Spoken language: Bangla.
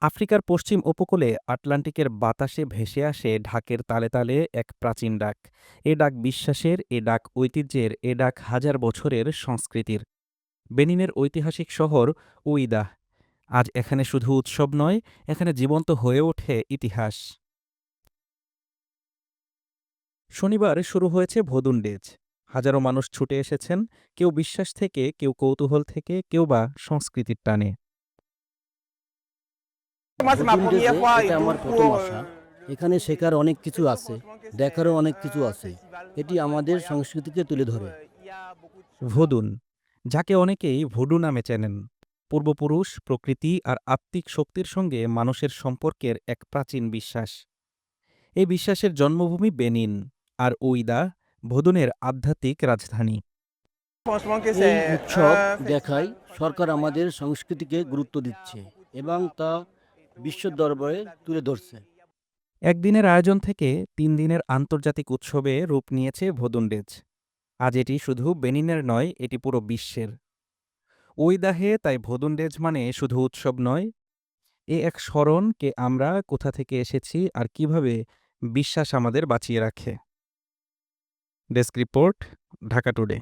আফ্রিকার পশ্চিম উপকূলে আটলান্টিকের বাতাসে ভেসে আসে ঢাকের তালে তালে এক প্রাচীন ডাক। এ ডাক বিশ্বাসের, এ ডাক ঐতিহ্যের, এ ডাক হাজার বছরের সংস্কৃতির। বেনিনের ঐতিহাসিক শহর উইদাহ আজ এখানে শুধু উৎসব নয়, এখানে জীবন্ত হয়ে ওঠে ইতিহাস। শনিবার শুরু হয়েছে ভোদুন ডেজ। হাজারো মানুষ ছুটে এসেছেন, কেউ বিশ্বাস থেকে, কেউ কৌতূহল থেকে, কেউ বা সংস্কৃতির টানে। ভোদুন ডেজে এটা আমার প্রথম আসা। এখানে শেখার অনেক কিছু আছে, দেখারও অনেক কিছু আছে। এটি আমাদের সংস্কৃতিকে তুলে ধরে। ভোদুন, যাকে অনেকেই ভুডু নামে চেনেন, পূর্বপুরুষ, প্রকৃতি আর আত্মিক শক্তির সঙ্গে মানুষের সম্পর্কের এক প্রাচীন বিশ্বাস। এই বিশ্বাসের জন্মভূমি বেনিন, আর উইদা ভোদুনের আধ্যাত্মিক রাজধানী। এই উৎসব দেখায় সরকার আমাদের সংস্কৃতিকে গুরুত্ব দিচ্ছে এবং তা বিশ্ব দরবারে তুলে ধরছে। একদিনের আয়োজন থেকে 3 দিনের আন্তর্জাতিক উৎসবে রূপ নিয়েছে ভোদুন ডেজ। আজ এটি শুধু বেনিনের নয়, এটি পুরো বিশ্বের। উইদাহে তাই ভোদুন ডেজ মানে শুধু উৎসব নয়, এ এক স্মরণ কে আমরা কোথা থেকে এসেছি আর কিভাবে বিশ্বাস আমাদের বাঁচিয়ে রাখে। Desk report, Dhaka today.